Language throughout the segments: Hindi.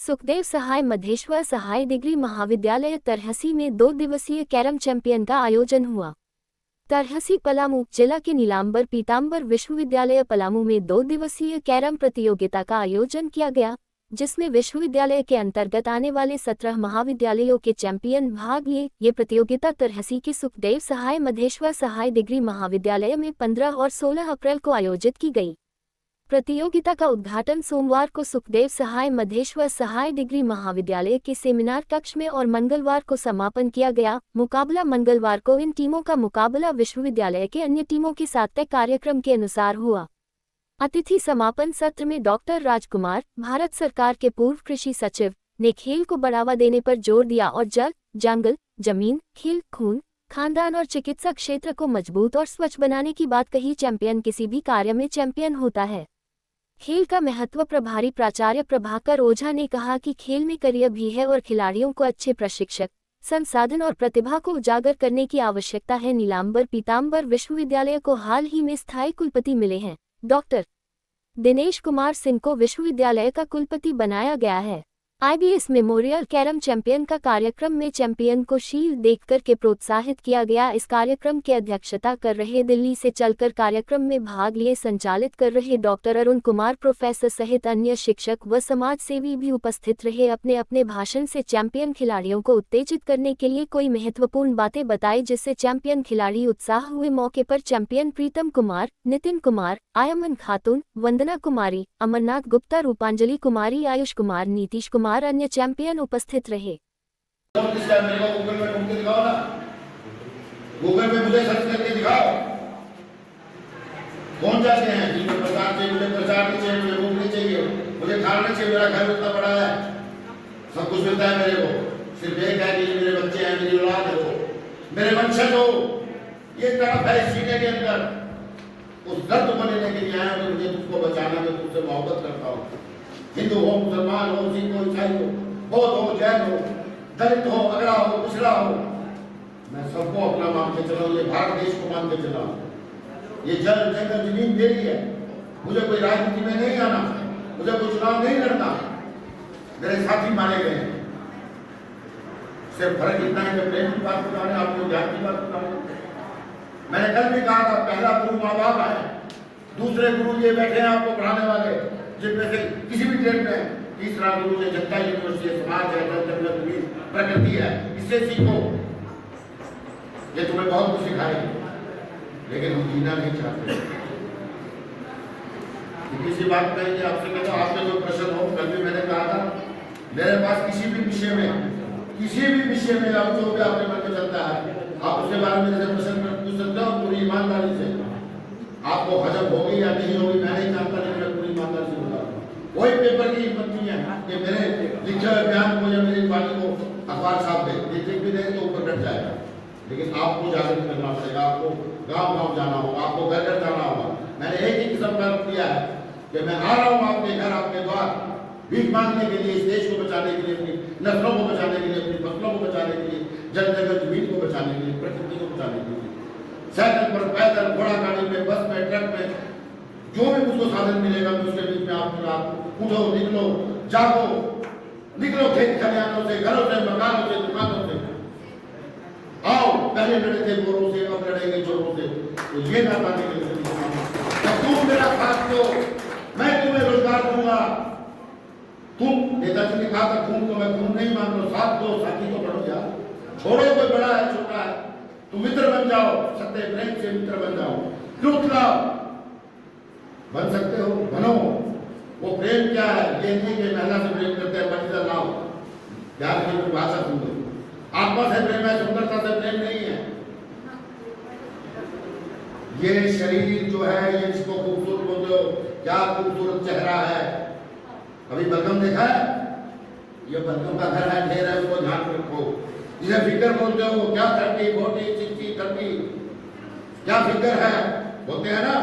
सुखदेव सहाय मधेश्वर सहाय डिग्री महाविद्यालय तरहसी में 2 दिवसीय कैरम चैंपियन का आयोजन हुआ। तरहसी पलामू जिला के नीलांबर पीतांबर विश्वविद्यालय पलामू में 2 दिवसीय कैरम प्रतियोगिता का आयोजन किया गया, जिसमें विश्वविद्यालय के अंतर्गत आने वाले 17 महाविद्यालयों के चैंपियन भाग लिए। ये प्रतियोगिता तरहसी के सुखदेव सहाय मधेश्वर सहाय डिग्री महाविद्यालय में 15 और 16 अप्रैल को आयोजित की गई। प्रतियोगिता का उद्घाटन सोमवार को सुखदेव सहाय मधेश्वर सहाय डिग्री महाविद्यालय के सेमिनार कक्ष में और मंगलवार को समापन किया गया। मुकाबला मंगलवार को इन टीमों का मुकाबला विश्वविद्यालय के अन्य टीमों के साथ तय कार्यक्रम के अनुसार हुआ। अतिथि समापन सत्र में डॉक्टर राजकुमार, भारत सरकार के पूर्व कृषि सचिव, ने खेल को बढ़ावा देने पर जोर दिया और जल, जंगल, जमीन, खेल, खून, खानदान और चिकित्सा क्षेत्र को मजबूत और स्वच्छ बनाने की बात कही। चैंपियन किसी भी कार्य में चैंपियन होता है। खेल का महत्व प्रभारी प्राचार्य प्रभाकर ओझा ने कहा कि खेल में करियर भी है और खिलाड़ियों को अच्छे प्रशिक्षक, संसाधन और प्रतिभा को उजागर करने की आवश्यकता है। नीलांबर पीतांबर विश्वविद्यालय को हाल ही में स्थायी कुलपति मिले हैं। डॉक्टर दिनेश कुमार सिंह को विश्वविद्यालय का कुलपति बनाया गया है। IBS मेमोरियल कैरम चैंपियन का कार्यक्रम में चैंपियन को शील्ड देकर के प्रोत्साहित किया गया। इस कार्यक्रम की अध्यक्षता कर रहे दिल्ली से चलकर कार्यक्रम में भाग लिए संचालित कर रहे डॉक्टर अरुण कुमार प्रोफेसर सहित अन्य शिक्षक व समाज सेवी भी उपस्थित रहे। अपने अपने भाषण से चैंपियन खिलाड़ियों को उत्तेजित करने के लिए कोई महत्वपूर्ण बातें बताई, जिससे चैंपियन खिलाड़ी उत्साह हुए। मौके पर चैंपियन प्रीतम कुमार, नितिन कुमार, आयमन खातून, वंदना कुमारी, अमरनाथ गुप्ता, रूपांजलि कुमारी, आयुष कुमार, नीतीश कुमार, अन्य चैंपियन उपस्थित रहे। गूगल पे मुझे सर्च करके दिखाओ कौन जाते हैं जिनको प्रसाद चाहिए, मुझे प्रसाद नहीं चाहिए, मुझे भूख नहीं चाहिए, मुझे खाना नहीं चाहिए, मेरा घर इतना बड़ा है, सब कुछ मिलता है मेरे को, सिर्फ एक है कि मेरे बच्चे हैं, मेरी औलाद है, वो मेरे वंशज हो। ये तड़प है सीने के अंदर, उस दर्द को लेने के लिए आया हूं। मुझे तुझको बचाना, मैं तुझसे मोहब्बत करता हूँ। हिंदू हो, मुसलमान हो, सिख हो, ईसाई हो, बौद्ध हो, जैन हो, दलित हो, अगड़ा हो, पिछड़ा हो, मैं सबको अपना मान के चला हूं। ये भारत देश को मान के चला हूं। ये जल, जंगल, जमीन मेरी है। मुझे कोई राजनीति में नहीं आना, मुझे कोई चुनाव नहीं लड़ना। मेरे साथी मारे गए हैं, सिर्फ फर्क इतना है कि प्रेम की बात बता रहे, आपको ज्ञान की बात बता रहे। मैंने कल भी कहा था, पहला गुरु माँ बाप है, दूसरे गुरु ये बैठे हैं आपको पढ़ाने वाले, जिनमें से किसी भी ट्रेड में। तीसरा गुरु ये जनता यूनिवर्सिटी है, समाज है, जल, प्रकृति है, इससे सीखो। ये तुम्हें बहुत कुछ सिखाएगी, लेकिन हम जीना नहीं चाहते। किसी बात करेंगे आपसे कहता हूं, आपके जो प्रश्न हो, कल भी मैंने कहा था, मेरे पास किसी भी विषय में आप जो भी आपके मन में चलता है, आप उसके बारे में जैसे प्रश्न पूछ सकते हो पूरी ईमानदारी से। आपको हजम होगी या नहीं होगी मैं नहीं जानता, लेकिन मैं पूरी ईमानदारी से बता रहा हूँ। कोई पेपर की हिम्मत नहीं है कि मेरे लिखे हुए बयान को या मेरी बात को अखबार छाप दे, लिख भी दे तो ऊपर कट जाएगा। लेकिन आपको जागरूक करना पड़ेगा, आपको गांव-गांव जाना होगा, आपको घर-घर जाना होगा। मैंने एक ही संकल्प किया है कि मैं आ रहा हूँ आपके घर, आपके द्वार, भीख मांगने के लिए, इस देश को बचाने के लिए, अपनी नस्लों को बचाने के लिए, अपनी फसलों को बचाने के लिए, जल, जंगल, जमीन को बचाने के लिए, प्रकृति को बचाने के लिए। साइकिल पर, पैदल, घोड़ा गाड़ी में, बस में, ट्रक में, जो भी मुझको साधन मिलेगा मैं उसके बीच में आपको उठो, निकलो, जागो, निकलो खेत खलिहानों से, घरों से, मकानों से, दुकानों से। आओ, पहले लड़े थे गोरों से, अब लड़ेंगे चोरों से। तो ये ना पाने के लिए तुम मेरा साथ दो, मैं तुम्हें रोजगार दूंगा। तुम नेताजी ने कहा था खून को मैं खून नहीं मान लो, साथ दो, साथी को बढ़ो यार, छोड़ो कोई बड़ा है छोटा है, तुम मित्र बन जाओ, सत्य प्रेम से मित्र बन जाओ, लूट लाओ, बन सकते हो, बनो। वो प्रेम क्या है, ये नहीं कि महिला से प्रेम करते हैं, पतिता ना हो, प्यार की भाषा सुन लो, आत्मा से प्रेम है, सुंदरता से प्रेम नहीं है। ये शरीर जो है, ये जिसको खूबसूरत बोलते हो, क्या खूबसूरत चेहरा है। अभी बलगम देखा है, ये बलगम का घर है, ढेर है, उसको ध्यान रखो। जिसे फिगर बोलते हो, क्या 30, 40, 60, 30, क्या फिगर है, बोलते हैं ना,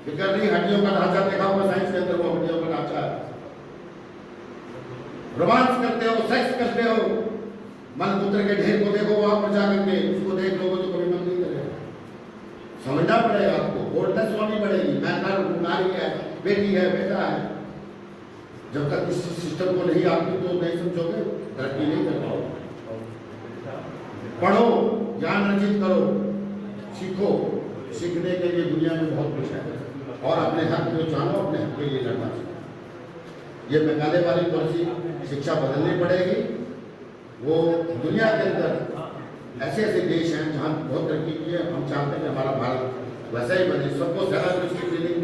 फिगर नहीं, हड्डियों का ढांचा देखा होगा साइंस के अंदर, वो हड्डियों का ढांचा है। रोमांस करते हो, सेक्स करते हो, मलमूत्र के ढेर को देखो, वहां पर जाकर के उसको देख लोगे तो कभी मन नहीं करेगा। समझना पड़ेगा आपको, बोल्डनेस होनी पड़ेगी। मैं नारी है, बेटी है, बेटा है, जब तक इस सिस्टम को नहीं आप तो नहीं समझोगे, तरक्की नहीं कर पाओगे। पढ़ो, ज्ञान अर्जित करो, सीखो। सीखने के लिए दुनिया में बहुत कुछ है, और अपने हक को जानो, अपने हक के लिए लड़ना चाहिए। ये मेघालय वाली पॉलिसी शिक्षा बदलनी पड़ेगी। वो दुनिया के अंदर ऐसे ऐसे देश हैं जहाँ बहुत तरक्की की है, हम चाहते हैं कि हमारा भारत वैसा ही बने। सबको सेना पुलिस की ट्रेनिंग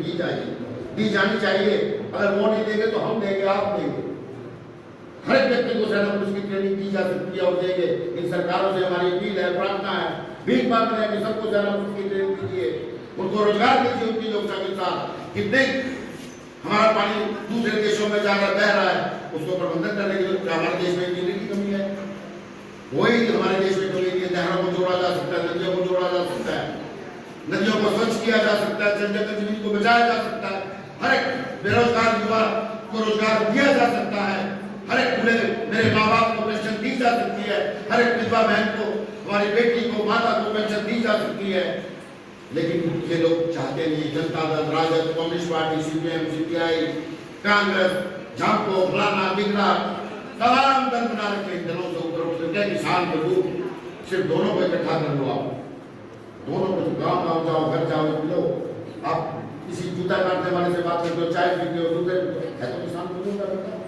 दी जानी चाहिए। अगर वो नहीं देंगे तो हम देंगे, आप देंगे। हर एक व्यक्ति को सेना पुलिस की ट्रेनिंग दी जा सकती है और देंगे। इन सरकारों से हमारी अपील है, प्रार्थना है, भीख मांग रहे हैं कि सबको सेना पुलिस की ट्रेनिंग दीजिए, उनको रोजगार दीजिए, उनकी लोकता के साथ। कितने हमारा पानी दूसरे देशों में जाकर बह रहा है, उसको प्रबंधन करने के लिए हमारे देश में इंजीनियरिंग की कमी है। वही हमारे देश में कमी है। नहरों को जोड़ा जा सकता है, नदियों को जोड़ा जा सकता है, नदियों को स्वच्छ किया जा सकता है, जल जगत जमीन को बचाया जा सकता है। हर एक बेरोजगार युवा को रोजगार दिया जा सकता है। हर एक मेरे माँ बाप को पेंशन दी जा सकती है। हर एक विधवा बहन को, हमारी बेटी को, माता को पेंशन दी जा सकती है। लेकिन ये लोग चाहते नहीं। Janata Dal, RJD, communist party, CPM, CPI, Congress, झांको, फलाना बिगड़ा, तमाम दल बना रखे। इन दलों से ऊपर उठ के किसान को दूर, सिर्फ दोनों को इकट्ठा कर लो। आप दोनों को गाँव गाँव जाओ, घर जाओ, मिलो। आप किसी जूता काटने वाले से बात करते हो, चाय पीते हो, दूसरे है तो किसान को दूर करता।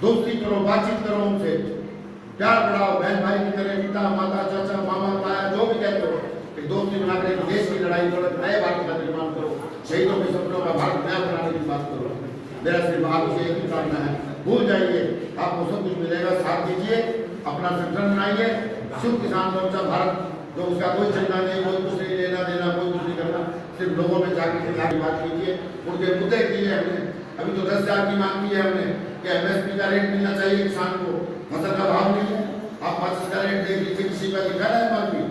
दोस्ती करो, बातचीत करो उनसे, प्यार बढ़ाओ, बहन भाई की तरह, पिता माता चाचा मामा ताया जो भी कहते हो, एक दोस्ती बनाकर एक देश की लड़ाई करो, नए भारत का निर्माण करो, शहीदों के सपनों का भारत नया बनाने की बात करो। मेरा सिर्फ आपसे एक ही प्रार्थना है, भूल जाइए, आपको सब कुछ मिलेगा। साथ दीजिए, अपना संगठन बनाइए, शुभ किसान मोर्चा भारत, जो उसका कोई चलना नहीं, कोई कुछ नहीं लेना देना, कोई कुछ नहीं करना, सिर्फ लोगों में जाकर के बात कीजिए, उनके मुद्दे किए हमने। अभी तो 10,000 की मांग की है हमने कि एमएसपी का रेट मिलना चाहिए किसान को, फसल का भाव नहीं है। आप 25 का रेट देख लीजिए, किसी का दिखा रहा है मांगी,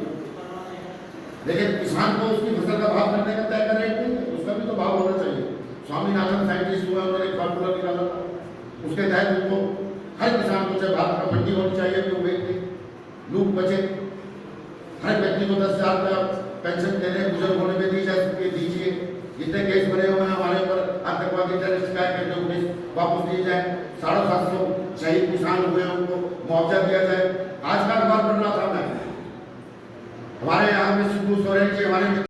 लेकिन किसान को उसकी फसल का भाव करने का तय का रेट नहीं है, उसका भी तो भाव होना चाहिए। स्वामीनाथन साइंटिस्ट हुआ, उन्होंने एक फार्मूला निकाला था, उसके तहत उनको हर किसान को चाहे भारत का मंडी होनी चाहिए, तो बेच लूट बचे। हर व्यक्ति को 10,000 का पेंशन देने, बुजुर्ग होने में दी जा सकती है, दीजिए। जितने केस बने हुए हैं हमारे ऊपर आतंकवादी टेररिस्ट का करके उन्हें वापस दिए जाए। 750 शहीद किसान हुए हैं, उनको मुआवजा दिया जाए। आज का अखबार पढ़ रहा था मैं, हमारे यहाँ में सिद्धू सोरेन जी हमारे